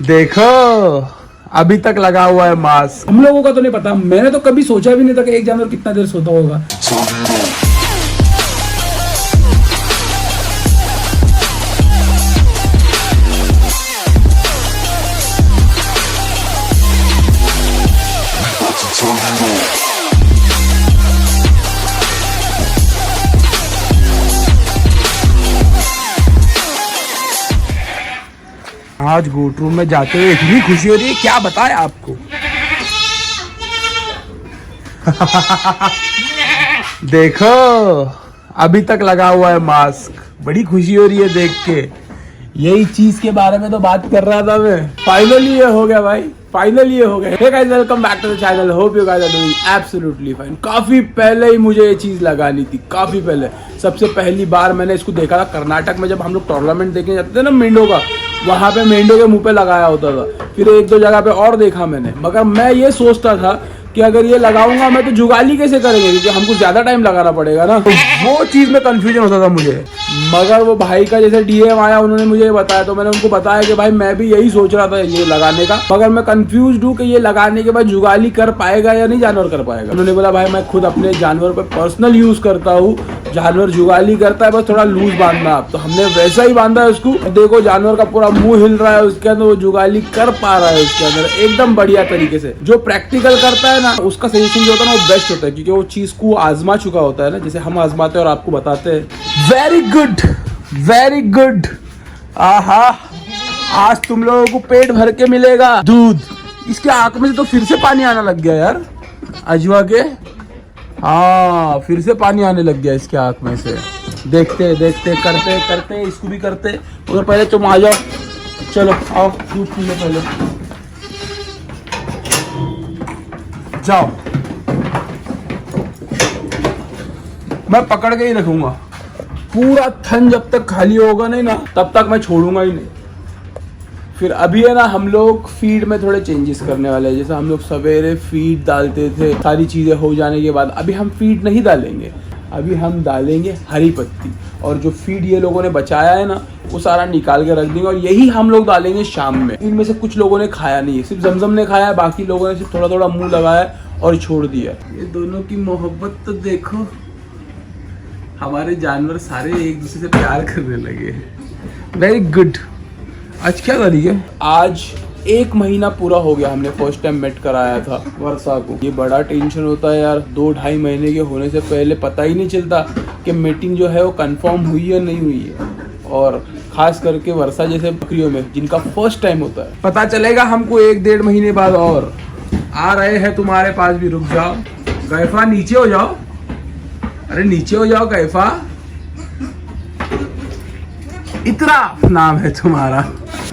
देखो अभी तक लगा हुआ है मास्क। हम लोगों का तो नहीं पता, मैंने तो कभी सोचा भी नहीं था कि एक जानवर कितना देर सोता होगा। आज गोट रूम में जाते हुए इतनी खुशी हो रही है, क्या बताएं आपको। देखो अभी तक लगा हुआ है मास्क, बड़ी खुशी हो रही है देख के। यही चीज के बारे में तो बात कर रहा था मैं। फाइनली ये हो गया भाई, फाइनली ये हो गया। Hey guys, welcome back to the channel. Hope you guys are doing absolutely fine. काफी पहले ही मुझे ये चीज लगानी थी, काफी पहले। सबसे पहली बार मैंने इसको देखा था कर्नाटक में, जब हम लोग टूर्नामेंट देखने जाते थे ना मेंढों का, वहां पे मेंढों के मुंह पे लगाया होता था। फिर एक दो जगह पे और देखा मैंने, मगर मैं ये सोचता था कि अगर ये लगाऊंगा मैं तो जुगाली कैसे करेंगे, क्योंकि हमको ज्यादा टाइम लगाना पड़ेगा ना। तो वो चीज में कंफ्यूजन होता था मुझे। मगर वो भाई का जैसे डीएम आया, उन्होंने मुझे बताया, तो मैंने उनको बताया कि भाई मैं भी यही सोच रहा था ये लगाने का, मगर मैं कंफ्यूज हूँ कि ये लगाने के बाद जुगाली कर पाएगा या नहीं, जानवर कर पाएगा। उन्होंने बोला भाई मैं खुद अपने जानवर पे पर्सनल यूज करता हूँ, जानवर जुगाली करता है, बस थोड़ा लूज बांधना आप। तो हमने वैसा ही बांधा है उसको। देखो जानवर का पूरा मुंह हिल रहा है उसके अंदर, वो जुगाली कर पा रहा है उसके अंदर एकदम बढ़िया तरीके से। जो प्रैक्टिकल करता है ना, उसका सजेशन जो होता है ना वो बेस्ट होता है, क्योंकि वो चीज को आजमा चुका होता है ना, जैसे हम आजमाते हैं और आपको बताते हैं। Very good, very good. आहा, आज तुम लोगों को पेट भर के मिलेगा दूध। इसके आंख में से तो फिर से पानी आना लग गया यार, अजवा के। हाँ, फिर से पानी आने लग गया इसके आंख में से। देखते देखते करते करते इसको भी करते। उधर पहले तुम आ जाओ, चलो आओ दूध पी लो पहले, जाओ। मैं पकड़ के ही रखूंगा पूरा थन, जब तक खाली होगा नहीं ना तब तक मैं छोड़ूंगा ही नहीं। फिर अभी है ना, हम लोग फीड में थोड़े चेंजेस करने वाले हैं। जैसे हम लोग सवेरे फीड डालते थे, सारी चीजें हो जाने के बाद अभी हम फीड नहीं डालेंगे, अभी हम डालेंगे हरी पत्ती। और जो फीड ये लोगों ने बचाया है ना, वो सारा निकाल के रख देंगे, और यही हम लोग डालेंगे शाम में। इनमें से कुछ लोगों ने खाया नहीं है, सिर्फ जमजम ने खाया है, बाकी लोगों ने सिर्फ थोड़ा थोड़ा मुंह लगाया और छोड़ दिया। ये दोनों की मोहब्बत तो देखो, हमारे जानवर सारे एक दूसरे से प्यार करने लगे। Very good. आज क्या तारीख है? आज 1 महीना पूरा हो गया, हमने फर्स्ट टाइम मेट कराया था वर्षा को। ये बड़ा टेंशन होता है यार, 2-2.5 महीने के होने से पहले पता ही नहीं चलता कि मीटिंग जो है वो कंफर्म हुई या नहीं हुई है। और खास करके वर्षा जैसे बकरियों में जिनका फर्स्ट टाइम होता है, पता चलेगा हमको 1-1.5 महीने बाद। और आ रहे हैं तुम्हारे पास भी, रुक जाओ गैफा, नीचे हो जाओ। अरे नीचे हो जाओ कैफा, इतना नाम है तुम्हारा।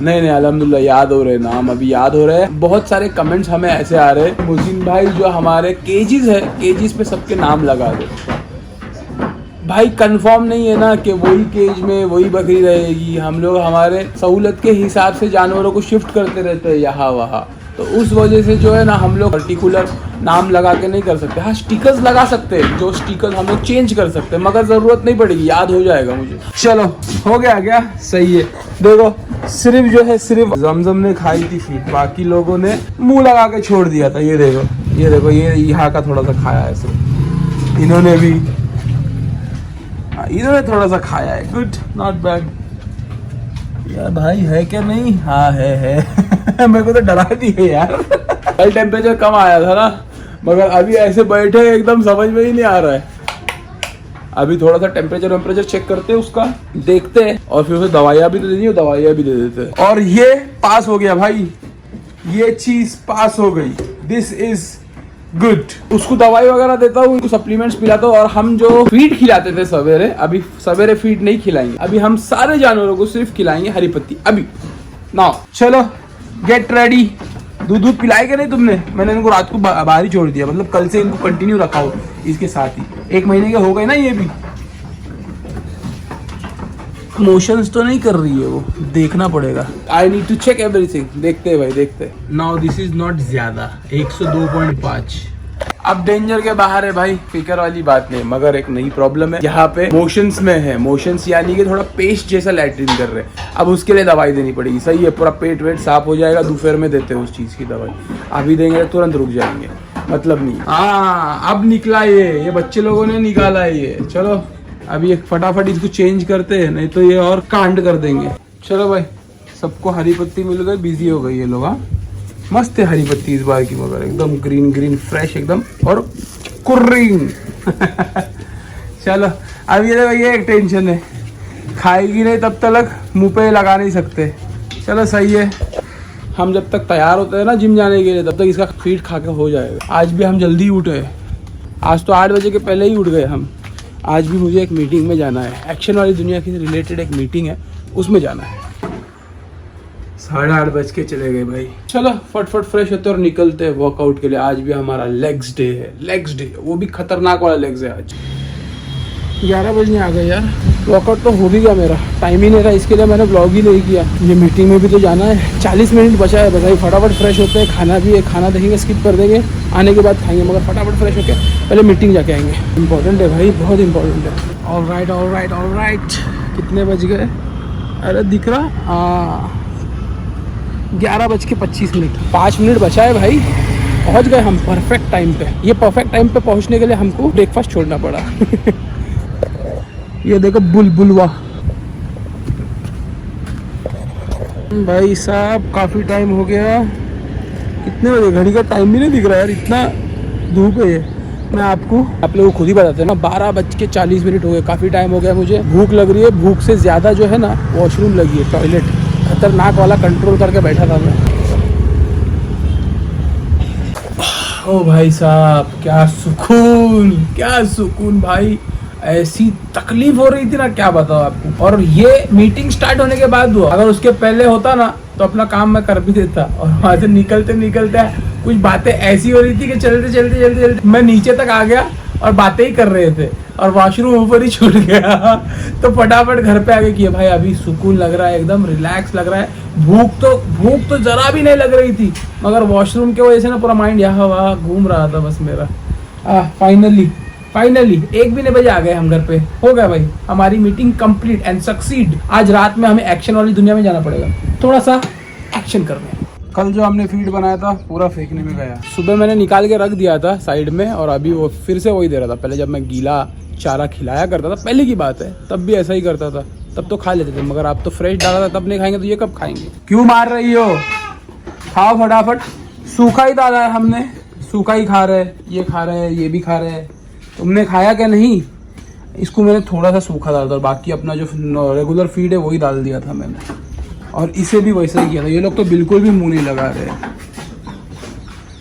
नहीं नहीं, अल्हम्दुलिल्लाह याद हो रहे नाम, अभी याद हो रहे हैं। बहुत सारे कमेंट्स हमें ऐसे आ रहे हैं, मुजीन भाई जो हमारे केजीज है, केजीज पे सबके नाम लगा दो। भाई कंफर्म नहीं है ना कि वही केज में वही बकरी रहेगी। हम लोग हमारे सहूलत के हिसाब से जानवरों को शिफ्ट करते रहते हैं यहाँ वहाँ, तो उस वजह से जो है ना हम लोग पर्टिकुलर नाम लगा के नहीं कर सकते। हाँ, स्टिकर्स लगा सकते हैं, जो स्टिकर्स हम लोग चेंज कर सकते हैं, मगर जरूरत नहीं पड़ेगी, याद हो जाएगा मुझे। चलो हो गया क्या? सही है। देखो सिर्फ जो है सिर्फ जमजम ने खाई थी फीड, बाकी लोगों ने मुंह लगा के छोड़ दिया था। ये देखो, ये देखो, ये यहाँ का थोड़ा सा खाया है सिर्फ, इन्होंने भी, इन्होंने थोड़ा सा खाया है। गुड, नॉट बैड यार। भाई है क्या? नहीं, हाँ है। मेरे को तो डरा दिए यार। कल टेम्परेचर कम आया था ना, मगर अभी ऐसे बैठे एकदम समझ में ही नहीं आ रहा है। अभी थोड़ा सा टेम्परेचर चेक करते हैं उसका, देखते हैं, और फिर उसे दवाइयाँ भी तो देनी है, दवाइयाँ भी दे देते हैं। और ये पास हो गया भाई, ये चीज पास हो गई। This is good. उसको दवाई वगैरह देता हूँ, उनको सप्लीमेंट्स पिलाता हूँ। और हम जो फीड खिलाते थे सवेरे, अभी सवेरे फीड नहीं खिलाएंगे, अभी हम सारे जानवरों को सिर्फ खिलाएंगे हरी पत्ती। अभी नाउ चलो गेट रेडी। दूध पिलाएगा नहीं तुमने? मैंने इनको रात को बाहर ही छोड़ दिया, मतलब कल से इनको कंटिन्यू रखा हो इसके साथ ही। 1 महीने के हो गए ना, ये भी मोशंस तो नहीं कर रही है वो, देखना पड़ेगा। I need to check everything. देखते हैं भाई, देखते हैं। नाउ दिस इज नॉट ज्यादा, 102.5। अब डेंजर के बाहर है भाई, फिकर वाली बात नहीं, मगर एक नई प्रॉब्लम है यहाँ पे, मोशंस में है। मोशंस यानी कि थोड़ा पेस्ट जैसा लैट्रिन कर रहे हैं। अब उसके लिए दवाई देनी पड़ेगी। सही है, पूरा पेट वेट साफ हो जाएगा, दोपहर में देते हैं उस चीज की दवाई। अभी देंगे तो तुरंत रुक जाएंगे, मतलब नहीं। हाँ अब निकला ये बच्चे लोगों ने निकाला है ये। चलो अभी एक फटाफट इसको चेंज करते हैं, नहीं तो ये और कांड कर देंगे। चलो भाई, सबको हरी पत्ती मिल गई, बिजी हो गई ये लोग। हाँ मस्त है हरी पत्ती इस बार की, मगर एकदम ग्रीन ग्रीन फ्रेश एकदम और कुर्रिंग। चलो अब ये देखो, ये एक टेंशन है, खाएगी नहीं तब तक मुंह पे लगा नहीं सकते। चलो सही है, हम जब तक तैयार होते हैं ना जिम जाने के लिए, तब तक इसका फीड खा के हो जाएगा। आज भी हम जल्दी उठे, आज तो 8 बजे के पहले ही उठ गए हम। आज भी मुझे एक मीटिंग में जाना है, एक्शन वाली दुनिया के रिलेटेड एक मीटिंग है, उसमें जाना है। 8:30 बज के चले गए भाई। चलो फटफट फ्रेश होते और निकलते हैं वर्कआउट के लिए। आज भी हमारा लेग्स डे है, लेग्स डे, वो भी खतरनाक वाला लेग्स है आज। 11 बजने आ गए यार, वर्कआउट तो हो भी गया मेरा, टाइम ही नहीं था, इसके लिए मैंने ब्लॉग ही नहीं किया। ये मीटिंग में भी तो जाना है, 40 मिनट बचा है बस। फटाफट फ्रेश होते हैं, खाना भी है, खाना देखेंगे, स्किप कर देंगे, आने के बाद खाएंगे, मगर फटाफट फ्रेश होके पहले मीटिंग जाके आएंगे। इंपॉर्टेंट है भाई, बहुत इंपॉर्टेंट है। All right all right all right, कितने बज गए? अरे दिख रहा 11:25। 5 मिनट बचा है भाई, पहुंच गए हम परफेक्ट टाइम पे। ये परफेक्ट टाइम पे पहुंचने के लिए हमको ब्रेकफास्ट छोड़ना पड़ा। ये देखो बुलबुलवा भाई साहब, काफ़ी टाइम हो गया। कितने बजे? घड़ी का टाइम भी नहीं दिख रहा यार, इतना धूप है ये। मैं आप लोगों को खुद ही बताते हैं ना, 12:40 हो गए, काफ़ी टाइम हो गया। मुझे भूख लग रही है, भूख से ज़्यादा जो है ना वॉशरूम लगी है, टॉयलेट खतरनाक वाला कंट्रोल करके बैठा था मैं। ओ भाई साहब, क्या सुकून, क्या सुकून भाई। ऐसी तकलीफ हो रही थी ना, क्या बताओ आपको। और ये मीटिंग स्टार्ट होने के बाद हुआ, अगर उसके पहले होता ना तो अपना काम मैं कर भी देता। और वहां से निकलते निकलते कुछ बातें ऐसी हो रही थी कि चलते चलते चलते चलते मैं नीचे तक आ गया और बातें ही कर रहे थे, और वॉशरूम ऊपर ही छूट गया। तो फटाफट घर पे आके किया भाई, अभी सुकून लग रहा है, एकदम रिलैक्स लग रहा है। भूख तो जरा भी नहीं लग रही थी, मगर वॉशरूम की वजह से ना पूरा माइंड यहाँ वहाँ घूम रहा था बस मेरा। फाइनली 1 भी नहीं बजे आ गए हम घर पे। हो गया भाई, हमारी मीटिंग कंप्लीट एंड सक्सीड। आज रात में हमें एक्शन वाली दुनिया में जाना पड़ेगा, थोड़ा सा एक्शन करने। कल जो हमने फीड बनाया था पूरा फेंकने में गया। सुबह मैंने निकाल के रख दिया था साइड में, और अभी वो फिर से वही दे रहा था। पहले जब मैं गीला चारा खिलाया करता था, पहले की बात है, तब भी ऐसा ही करता था, तब तो खा लेते थे। मगर आप तो फ्रेश डाला था तब नहीं खाएंगे तो ये कब खाएंगे? क्यों मार रही हो? खाओ फटाफट। सूखा ही डाला है हमने, सूखा ही खा रहे, ये खा रहे, ये भी खा रहे। तुमने खाया क्या? नहीं, इसको मैंने थोड़ा सा सूखा डाला था, बाकी अपना जो रेगुलर फीड है वही डाल दिया था मैंने, और इसे भी वैसा ही किया था। ये लोग तो बिल्कुल भी मुंह नहीं लगा रहे।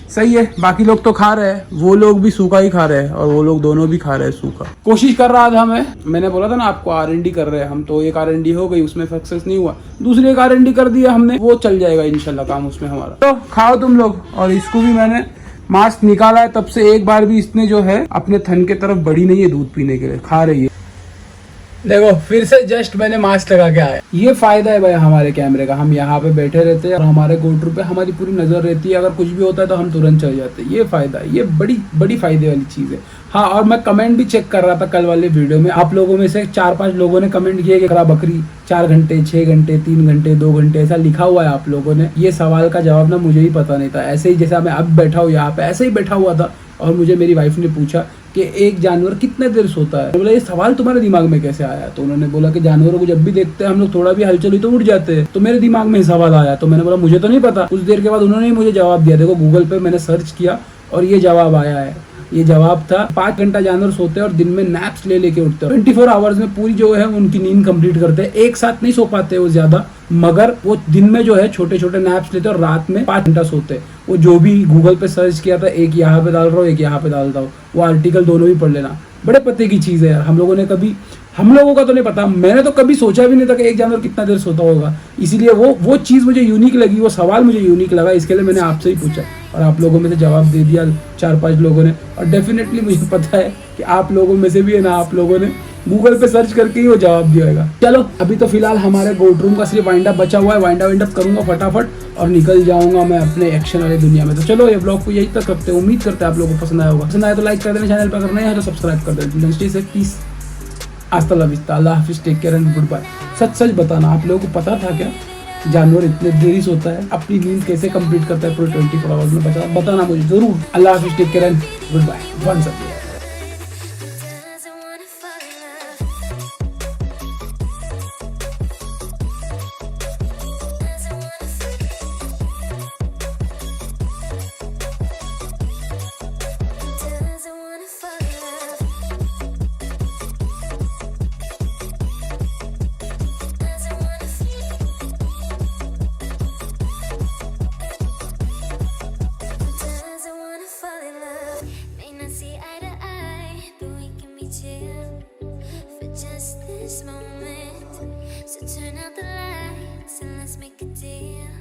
सही है, बाकी लोग तो खा रहे हैं, वो लोग भी सूखा ही खा रहे हैं, और वो लोग दोनों भी खा रहे हैं सूखा। कोशिश कर रहा था मैंने बोला था ना आपको, R&D कर रहे हैं हम, तो एक R&D हो गई, उसमें सक्सेस नहीं हुआ, दूसरी एक R&D कर दिया हमने, वो चल जाएगा इंशाल्लाह काम उसमें हमारा। तो खाओ तुम लोग। और इसको भी मैंने मास्क निकाला है, तब से एक बार भी इसने जो है अपने थन के तरफ बढ़ी नहीं है दूध पीने के लिए, खा रही है। देखो फिर से जस्ट मैंने मास्क लगा के आया। ये फायदा है भाई हमारे कैमरे का, हम यहाँ पे बैठे रहते हैं और हमारे गोट्रू पे हमारी पूरी नजर रहती है, अगर कुछ भी होता है तो हम तुरंत चल जाते हैं। ये फायदा है, ये बड़ी फायदे वाली चीज है। हाँ, और मैं कमेंट भी चेक कर रहा था कल वाले वीडियो में, आप लोगों में से 4-5 लोगों ने कमेंट किए कि करा बकरी 4 घंटे, 6 घंटे, 3 घंटे, 2 घंटे, ऐसा लिखा हुआ है आप लोगों ने। ये सवाल का जवाब ना मुझे ही पता नहीं था। ऐसे ही जैसा मैं अब बैठा हूँ यहाँ पे, ऐसे ही बैठा हुआ था, और मुझे मेरी वाइफ ने पूछा कि एक जानवर कितने देर सोता है। बोला ये सवाल तुम्हारे दिमाग में कैसे आया? तो उन्होंने बोला कि जानवरों को जब भी देखते हैं हम लोग, थोड़ा भी हलचल हुई तो उठ जाते हैं। तो मेरे दिमाग में सवाल आया, तो मैंने बोला मुझे तो नहीं पता। कुछ देर के बाद उन्होंने ही मुझे जवाब दिया। देखो गूगल पे मैंने सर्च किया और ये जवाब आया है। ये जवाब था 5 घंटा जानवर सोते हैं और दिन में नैप्स ले लेके उठते हैं। 24 आवर्स में पूरी जो है उनकी नींद कंप्लीट करते हैं। एक साथ नहीं सो पाते वो ज्यादा, मगर वो दिन में जो है छोटे छोटे नैप्स लेते हैं और रात में 5 घंटा सोते हैं। वो जो भी गूगल पे सर्च किया था, एक यहाँ पे डाल रहा हूँ, एक यहाँ पे डालता हूँ, वो आर्टिकल दोनों भी पढ़ लेना। बड़े पते की चीज़ है यार, हम लोगों का तो नहीं पता। मैंने तो कभी सोचा भी नहीं था कि एक जानवर कितना देर सोता होगा, इसीलिए वो चीज़ मुझे यूनिक लगी, वो सवाल मुझे यूनिक लगा, इसके लिए मैंने आपसे ही पूछा और आप लोगों में से जवाब दे दिया 4-5 लोगों ने। और डेफिनेटली मुझे पता है कि आप लोगों में से भी है ना, आप लोगों ने गूगल पे सर्च करके ही वो जवाब दिएगा। चलो अभी तो फिलहाल हमारे बोर्ड रूम का सिर्फ वाइंड अप बचा हुआ है, वाइंड अप करूंगा फटाफट और निकल जाऊंगा मैं अपने एक्शन वाली दुनिया में। तो चलो ये ब्लॉग को यही तक रखते हैं, उम्मीद करते हैं आप लोगों को पसंद आया होगा। पसंद आया तो लाइक कर देना, चैनल पर करना है तो सब्सक्राइब कर देना। स्टे सेफ, पीस, हasta la vista, अल्लाह हाफिज, take care and goodbye. सच सच बताना, आप लोगों को पता था क्या जानवर इतने देरी सोता है, अपनी नींद कैसे कंप्लीट करता है पूरे 24 आवर्स में? बताना मुझे जरूर। अल्लाह हाफिज, take care and goodbye. Once again. So turn out the lights and let's make a deal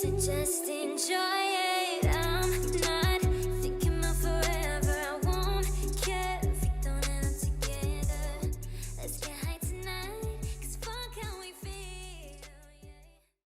to just enjoy